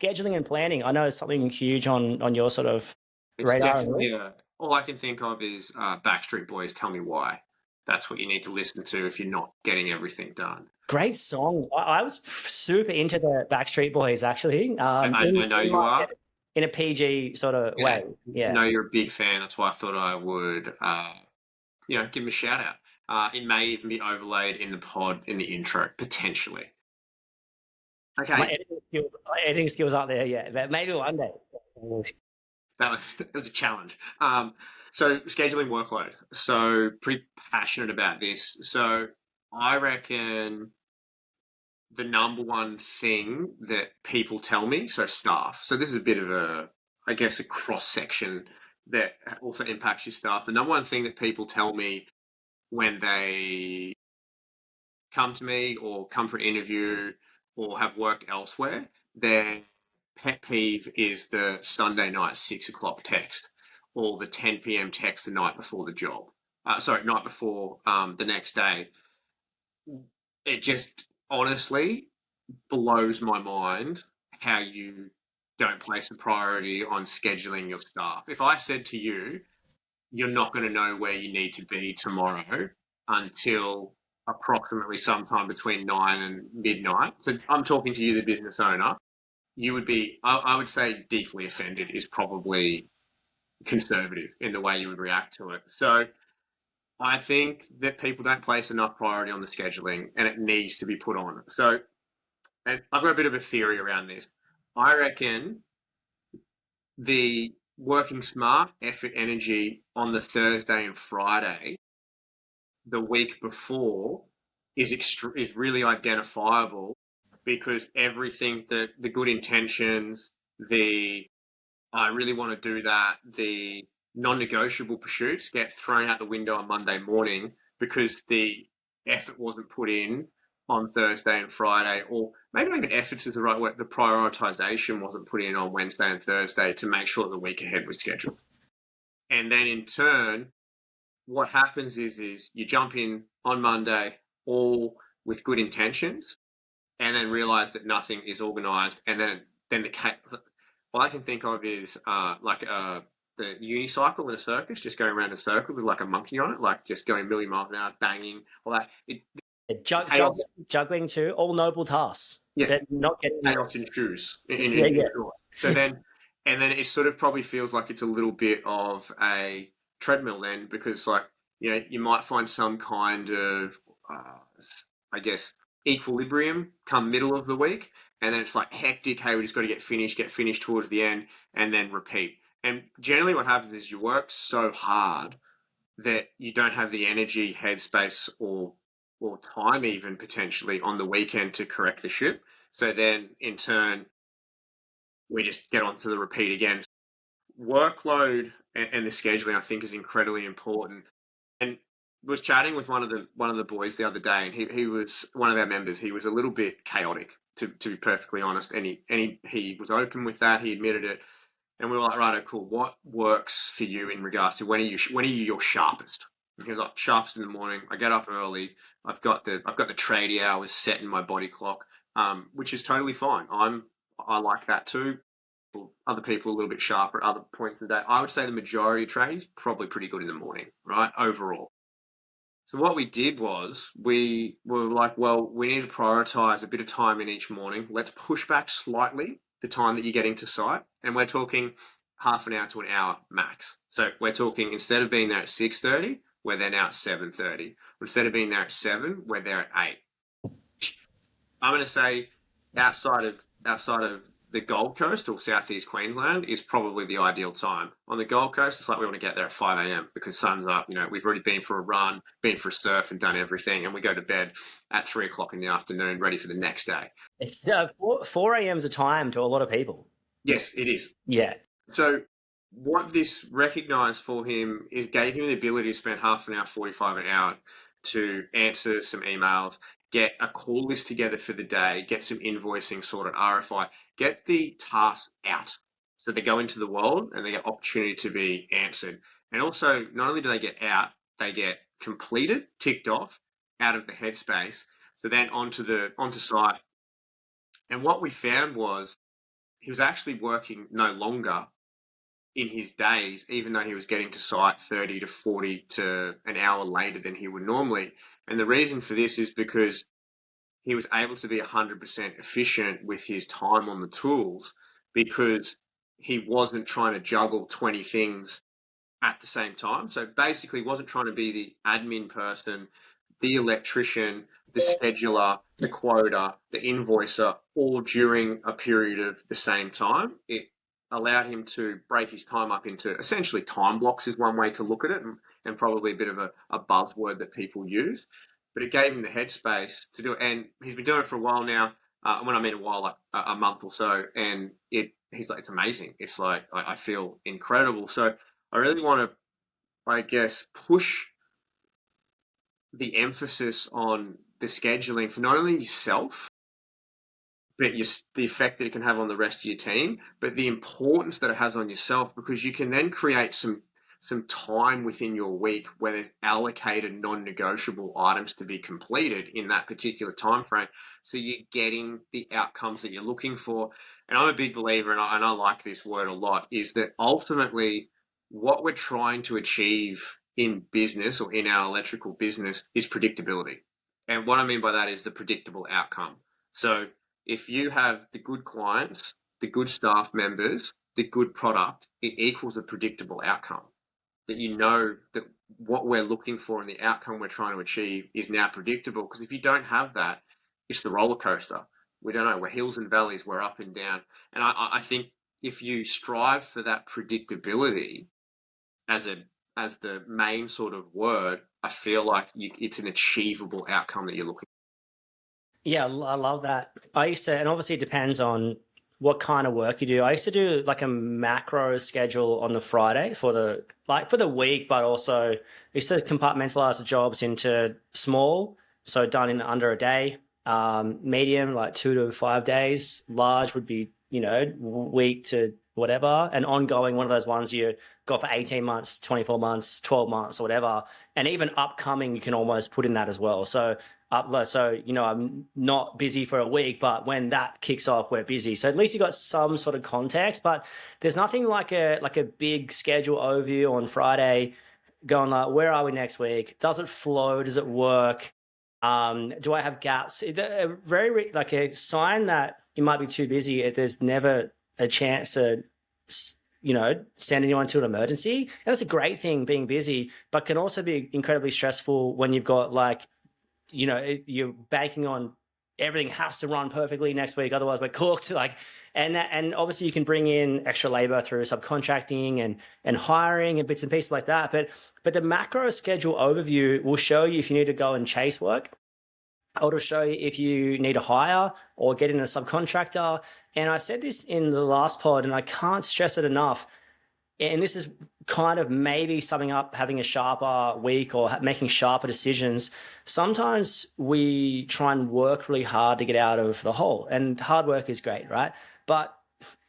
scheduling and planning, I know, is something huge on your sort of It's radar and definitely list. all I can think of is Backstreet Boys, Tell Me Why. That's what you need to listen to if you're not getting everything done. Great song. I was super into the Backstreet Boys actually. I know In you like are. in a PG sort of Yeah, way. Yeah. know you're a big fan. That's why I thought I would, give him a shout out. It may even be overlaid in the pod in the intro, potentially. My Okay, editing skills aren't there yet, but maybe one day. that was a challenge. So scheduling workload. So pretty passionate about this. So I reckon the number one thing that people tell me, so staff. So this is a bit of a, I guess, a cross section that also impacts your staff. The number one thing that people tell me when they come to me or come for an interview or have worked elsewhere, their pet peeve is the Sunday night 6 o'clock text or the 10 p.m. text the night before the job. Night before the next day. It just honestly blows my mind how you don't place a priority on scheduling your staff. If I said to you, you're not going to know where you need to be tomorrow until approximately sometime between 9 and midnight. So I'm talking to you, the business owner. You would be, I would say, deeply offended is probably conservative in the way you would react to it. So I think that people don't place enough priority on the scheduling and it needs to be put on. So, and I've got a bit of a theory around this. I reckon the working smart, effort, energy on the Thursday and Friday the week before is really identifiable because everything that the good intentions, the I really want to do that, the non-negotiable pursuits get thrown out the window on Monday morning because the effort wasn't put in on Thursday and Friday, or maybe not even efforts is the right word, the prioritization wasn't put in on Wednesday and Thursday to make sure the week ahead was scheduled. And then in turn, what happens is you jump in on Monday all with good intentions and then realize that nothing is organized. And then what I can think of is the unicycle in a circus, just going around a circle with like a monkey on it, like just going a million miles an hour, banging, all that. The chaos, Juggling too, all noble tasks. yeah, They're not getting chaos ensues yeah, in yeah. short. So then, and then it sort of probably feels like it's a little bit of a treadmill then, because like you might find some kind of I guess equilibrium come middle of the week, and then it's like hectic. Hey, we just got to get finished towards the end, and then repeat. And generally, what happens is you work so hard that you don't have the energy, headspace, or time even potentially on the weekend to correct the ship. So then, in turn, we just get on to the repeat again. Workload and the scheduling, I think, is incredibly important. And was chatting with one of the boys the other day, and he was one of our members. He was a little bit chaotic, to be perfectly honest, and he was open with that. He admitted it, and we were like, right, cool. What works for you in regards to when are you your sharpest? And he was like, sharpest in the morning. I get up early. I've got the tradie hours set in my body clock, which is totally fine. I like that too. Other people a little bit sharper at other points of the day. I would say the majority of tradies probably pretty good in the morning, right? Overall. So what we did was we were like, well, we need to prioritize a bit of time in each morning. Let's push back slightly the time that you're getting to site. And we're talking half an hour to an hour max. So we're talking instead of being there at 6:30, we're there now at 7:30. Instead of being there at 7, we're there at 8. I'm going to say outside of the Gold Coast or Southeast Queensland is probably the ideal time. On the Gold Coast, it's like we want to get there at 5 a.m. because sun's up. We've already been for a run, been for a surf, and done everything, and we go to bed at 3 o'clock in the afternoon, ready for the next day. It's 4 a.m. is a time to a lot of people. Yes, it is. Yeah. So what this recognised for him is gave him the ability to spend half an hour, 45 an hour to answer some emails, get a call list together for the day, get some invoicing sorted, RFI, get the tasks out. So they go into the world and they get opportunity to be answered. And also, not only do they get out, they get completed, ticked off, out of the headspace. So then onto site. And what we found was he was actually working no longer in his days, even though he was getting to site 30 to 40 to an hour later than he would normally. And the reason for this is because he was able to be 100% efficient with his time on the tools because he wasn't trying to juggle 20 things at the same time. So basically, wasn't trying to be the admin person, the electrician, the scheduler, the quota, the invoicer, all during a period of the same time. It allowed him to break his time up into essentially time blocks, is one way to look at it, and probably a bit of a buzzword that people use. But it gave him the headspace to do it, and he's been doing it for a while now. When I mean a while, like a month or so, and he's like, it's amazing. It's like I feel incredible. So I really want to, I guess, push the emphasis on the scheduling for not only yourself, but the effect that it can have on the rest of your team, but the importance that it has on yourself, because you can then create some time within your week where there's allocated non-negotiable items to be completed in that particular time frame. So you're getting the outcomes that you're looking for. And I'm a big believer, and I like this word a lot, is that ultimately what we're trying to achieve in business or in our electrical business is predictability. And what I mean by that is the predictable outcome. So if you have the good clients, the good staff members, the good product, it equals a predictable outcome. That you know that what we're looking for and the outcome we're trying to achieve is now predictable. Because if you don't have that, it's the roller coaster. We don't know. We're hills and valleys. We're up and down. And I think if you strive for that predictability as the main sort of word, I feel like it's an achievable outcome that you're looking. Yeah, I love that. I used to, and obviously it depends on what kind of work you do. I used to do like a macro schedule on the Friday for the week, but also I used to compartmentalize the jobs into small, so done in under a day, medium like 2 to 5 days, large would be, week to whatever, and ongoing, one of those ones you go for 18 months, 24 months, 12 months, or whatever. And even upcoming, you can almost put in that as well. So I'm not busy for a week, but when that kicks off, we're busy. So at least you got some sort of context, but there's nothing like a big schedule overview on Friday going like, where are we next week? Does it flow? Does it work? Do I have gaps? Like a sign that you might be too busy. There's never a chance to, send anyone to an emergency. And that's a great thing, being busy, but can also be incredibly stressful when you've got you're banking on everything has to run perfectly next week, otherwise we're cooked. And obviously you can bring in extra labor through subcontracting and hiring and bits and pieces like that. But the macro schedule overview will show you if you need to go and chase work, or to show you if you need to hire or get in a subcontractor. And I said this in the last pod, and I can't stress it enough. And this is kind of maybe summing up having a sharper week or making sharper decisions. Sometimes we try and work really hard to get out of the hole, and hard work is great, right? But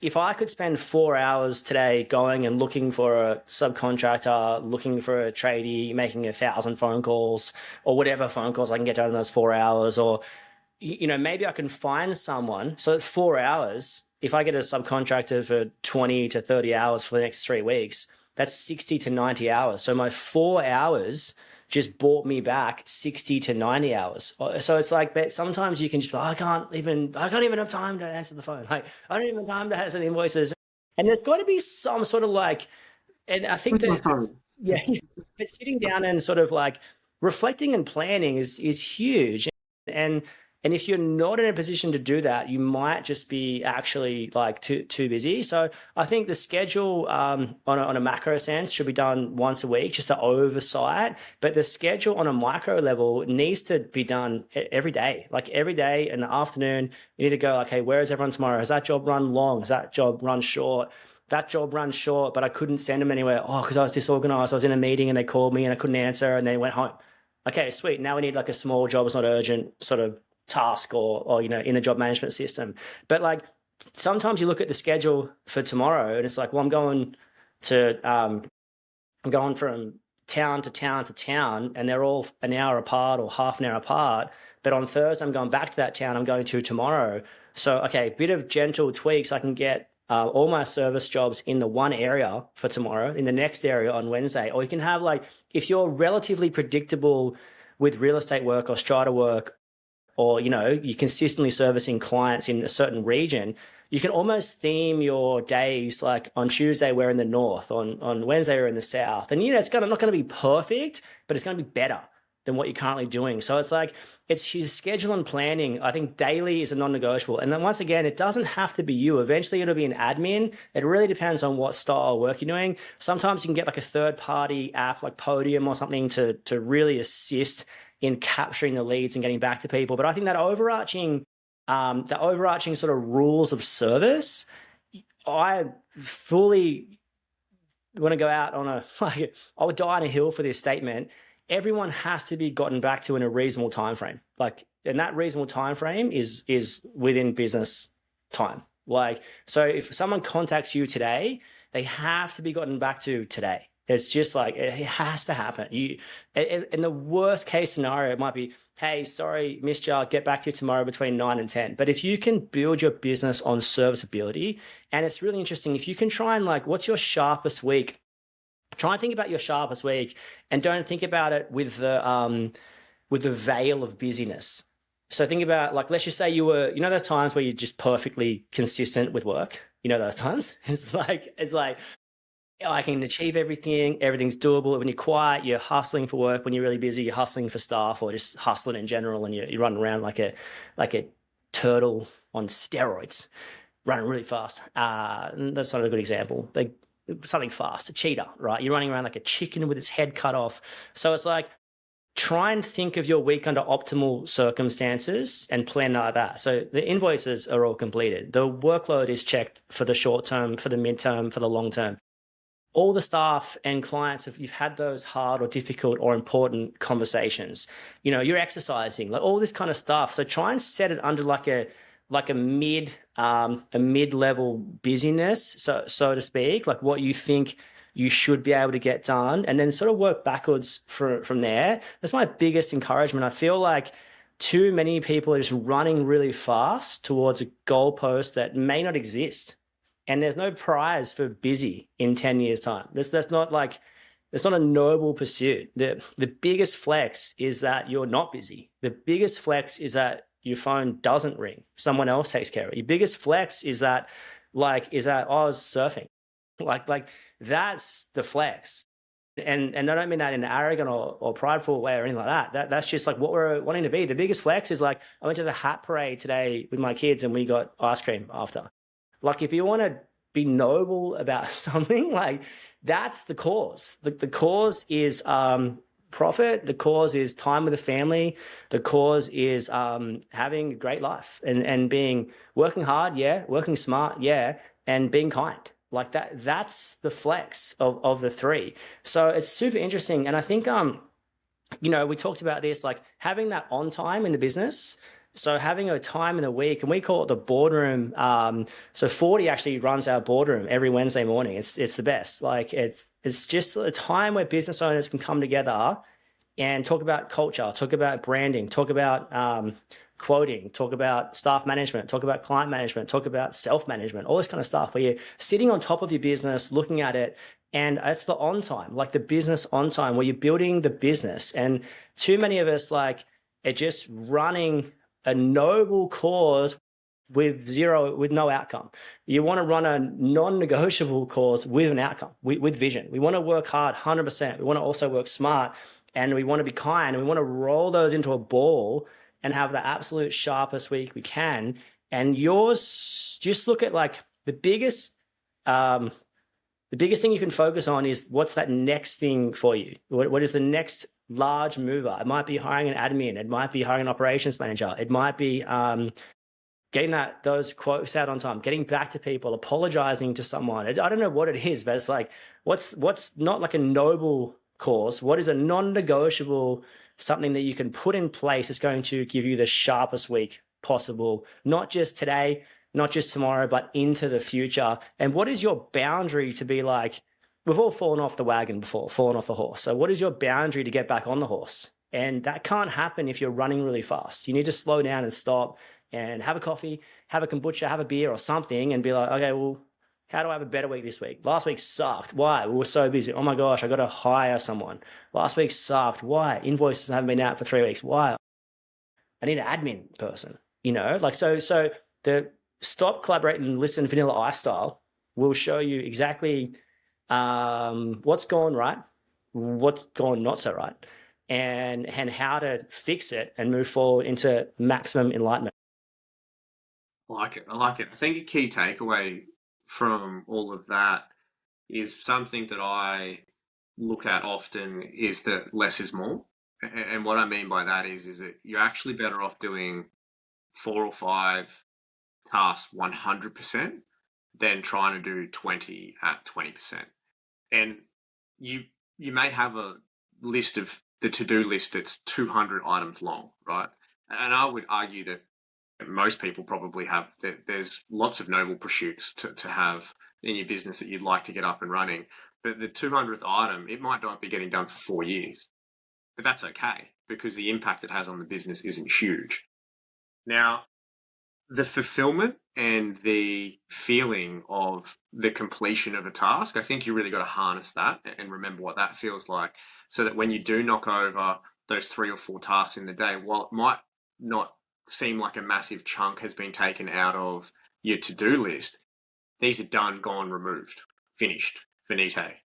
if I could spend 4 hours today going and looking for a subcontractor, looking for a tradie, making 1,000 phone calls or whatever phone calls I can get done in those 4 hours, or maybe I can find someone. So it's 4 hours. If I get a subcontractor for 20 to 30 hours for the next 3 weeks, that's 60 to 90 hours. So my 4 hours just bought me back 60 to 90 hours. So it's like, but sometimes you can just, I can't even have time to answer the phone. Like, I don't even have time to answer the invoices. And there's got to be some sort of and I think that, yeah, but sitting down and sort of like reflecting and planning is huge. And if you're not in a position to do that, you might just be actually like too busy. So I think the schedule on a macro sense should be done once a week, just to oversight. But the schedule on a micro level needs to be done every day. Like every day in the afternoon, you need to go, okay, where is everyone tomorrow? Has that job run long? Has that job run short? That job runs short, but I couldn't send them anywhere. Oh, because I was disorganized. I was in a meeting and they called me and I couldn't answer and they went home. Okay, sweet. Now we need like a small job, it's not urgent sort of task or in the job management system. But like sometimes you look at the schedule for tomorrow and it's like, well, I'm going from town to town to town and they're all an hour apart or half an hour apart. But on Thursday, I'm going back to that town I'm going to tomorrow. So, okay, a bit of gentle tweaks. I can get all my service jobs in the one area for tomorrow, in the next area on Wednesday. Or you can have like, if you're relatively predictable with real estate work or strata work, or you're consistently servicing clients in a certain region, you can almost theme your days like on Tuesday we're in the north, on Wednesday we're in the south, and it's not going to be perfect, but it's going to be better than what you're currently doing. So it's like, it's your schedule and planning. I think daily is a non-negotiable. And then once again, it doesn't have to be you. Eventually it'll be an admin. It really depends on what style of work you're doing. Sometimes you can get like a third-party app like Podium or something to really assist in capturing the leads and getting back to people. But I think that overarching sort of rules of service, I fully want to go out on I would die on a hill for this statement. Everyone has to be gotten back to in a reasonable time frame. And that reasonable time frame is within business time. So if someone contacts you today, they have to be gotten back to today. It's just like, it has to happen. In the worst case scenario, it might be, hey, sorry, missed you, I'll get back to you tomorrow between 9 and 10. But if you can build your business on serviceability, and it's really interesting, if you can try and what's your sharpest week? Try and think about your sharpest week, and don't think about it with the veil of busyness. So think about, let's just say you were, those times where you're just perfectly consistent with work. Those times. It's like I can achieve everything. Everything's doable. When you're quiet, you're hustling for work. When you're really busy, you're hustling for staff, or just hustling in general, and you're running around like a turtle on steroids, running really fast. That's not a good example. Something fast, a cheetah, right? You're running around like a chicken with its head cut off. So it's like, try and think of your week under optimal circumstances and plan like that. So the invoices are all completed. The workload is checked for the short term, for the midterm, for the long term. All the staff and clients, if you've had those hard or difficult or important conversations, you're exercising, all this kind of stuff. So try and set it under like a mid-level busyness, so to speak, like what you think you should be able to get done, and then sort of work backwards from there. That's my biggest encouragement. I feel like too many people are just running really fast towards a goalpost that may not exist. And there's no prize for busy in 10 years' time. That's not a noble pursuit. The biggest flex is that you're not busy. The biggest flex is that your phone doesn't ring. Someone else takes care of it. Your biggest flex is that I was surfing. That's the flex. And I don't mean that in an arrogant or prideful way or anything like that. That's just like what we're wanting to be. The biggest flex is I went to the hat parade today with my kids and we got ice cream after. If you want to be noble about something, that's the cause. The cause is profit. The cause is time with the family. The cause is having a great life and working hard, yeah, working smart, yeah, and being kind. That's the flex of the three. So it's super interesting. And I think, we talked about this, having that on time in the business. So having a time in the week, and we call it the boardroom. So 40 actually runs our boardroom every Wednesday morning. It's the best. It's just a time where business owners can come together and talk about culture, talk about branding, talk about quoting, talk about staff management, talk about client management, talk about self-management, all this kind of stuff where you're sitting on top of your business, looking at it, and it's the on time, the business on time, where you're building the business. And too many of us are just running a noble cause with no outcome. You want to run a non-negotiable cause with an outcome, with vision. We want to work hard, 100%. We want to also work smart, and we want to be kind, and we want to roll those into a ball and have the absolute sharpest week we can. And yours, just look at the biggest thing you can focus on is what's that next thing for you? What is the next large mover? It might be hiring an admin. It might be hiring an operations manager. It might be getting those quotes out on time, getting back to people, apologizing to someone. I don't know what it is, but it's what's not a noble cause? What is a non-negotiable, something that you can put in place that's going to give you the sharpest week possible, not just today, not just tomorrow, but into the future? And what is your boundary to be we've all fallen off the wagon before, fallen off the horse. So what is your boundary to get back on the horse? And that can't happen if you're running really fast. You need to slow down and stop and have a coffee, have a kombucha, have a beer or something, and be like, okay, well, how do I have a better week this week? Last week sucked. Why? We were so busy. Oh my gosh, I got to hire someone. Last week sucked. Why? Invoices haven't been out for 3 weeks. Why? I need an admin person. So the stop, collaborate, and listen vanilla ice style will show you exactly what's gone right, what's gone not so right, and how to fix it and move forward into maximum enlightenment. I like it. I like it. I think a key takeaway from all of that is something that I look at often is that less is more. And what I mean by that is that you're actually better off doing 4 or 5 tasks 100% than trying to do 20 at 20%. And you you may have a list of the to-do list that's 200 items long, right? And I would argue that most people probably have that there's lots of noble pursuits to have in your business that you'd like to get up and running. But the 200th item, it might not be getting done for 4 years, but that's okay because the impact it has on the business isn't huge. Now, the fulfillment and the feeling of the completion of a task, I think you really got to harness that and remember what that feels like so that when you do knock over those 3 or 4 tasks in the day, while it might not seem like a massive chunk has been taken out of your to-do list, these are done, gone, removed, finished, finite.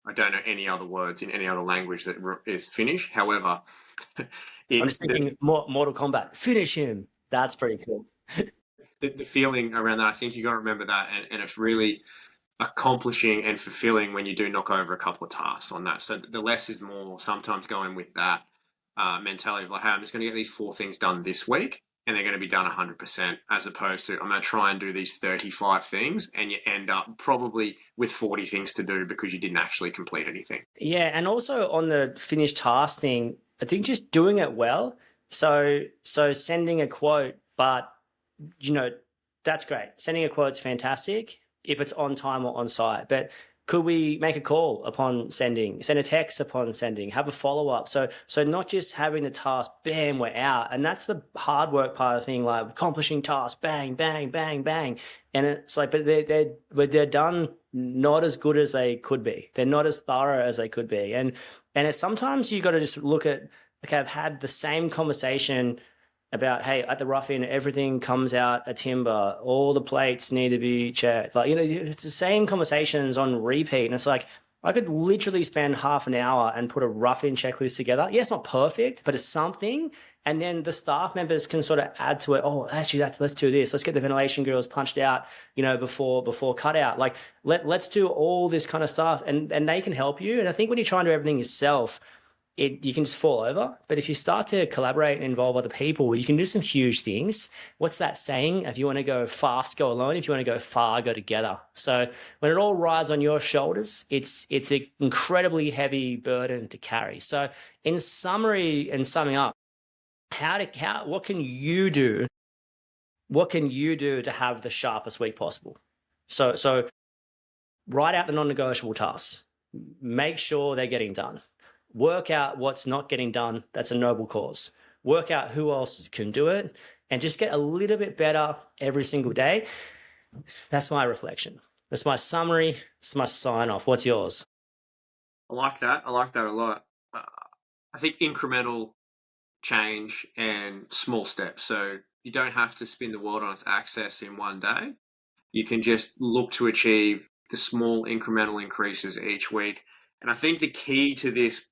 I don't know any other words in any other language that is finish. However, I'm just thinking Mortal Kombat, finish him. That's pretty cool. the feeling around that, I think you got to remember that, and it's really accomplishing and fulfilling when you do knock over a couple of tasks on that. So the less is more. Sometimes going with that mentality of like, hey, I'm just going to get these 4 things done this week, and they're going to be done 100%, as opposed to I'm going to try and do these 35 things, and you end up probably with 40 things to do because you didn't actually complete anything. Yeah, and also on the finished task thing, I think just doing it well. So sending a quote, but that's great. Sending a quote's fantastic if it's on time or on site. But could we make a call upon sending, send a text upon sending, have a follow-up? So not just having the task, bam, we're out. And that's the hard work part of the thing, like accomplishing tasks, bang, bang, bang, bang. And it's like, but they're done not as good as they could be. They're not as thorough as they could be. And it's sometimes you got to just look at, okay, I've had the same conversation about, hey, at the rough end, everything comes out a timber, all the plates need to be checked. Like, it's the same conversations on repeat. And it's like, I could literally spend half an hour and put a rough end checklist together. Yeah, it's not perfect, but it's something. And then the staff members can sort of add to it. Oh, actually, let's do this. Let's get the ventilation grills punched out, before cutout. Like, let's do all this kind of stuff. And they can help you. And I think when you try and do everything yourself, you can just fall over. But if you start to collaborate and involve other people, you can do some huge things. What's that saying? If you want to go fast, go alone. If you want to go far, go together. So when it all rides on your shoulders, it's an incredibly heavy burden to carry. So in summary and summing up, what can you do? What can you do to have the sharpest week possible? So write out the non-negotiable tasks. Make sure they're getting done. Work out what's not getting done. That's a noble cause. Work out who else can do it and just get a little bit better every single day. That's my reflection. That's my summary. It's my sign off. What's yours? I like that. I like that a lot. I think incremental change and small steps. So you don't have to spin the world on its axis in one day. You can just look to achieve the small incremental increases each week. And I think the key to this,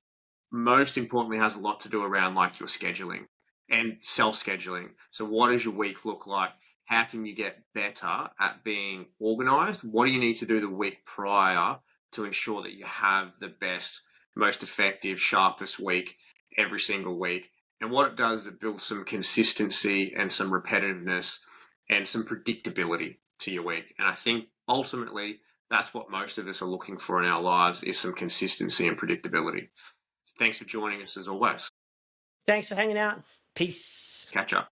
most importantly, has a lot to do around like your scheduling and self-scheduling. So what does your week look like? How can you get better at being organized? What do you need to do the week prior to ensure that you have the best, most effective, sharpest week every single week? And what it does is it builds some consistency and some repetitiveness and some predictability to your week. And I think ultimately that's what most of us are looking for in our lives, is some consistency and predictability. Thanks for joining us as always. Thanks for hanging out. Peace. Catch up.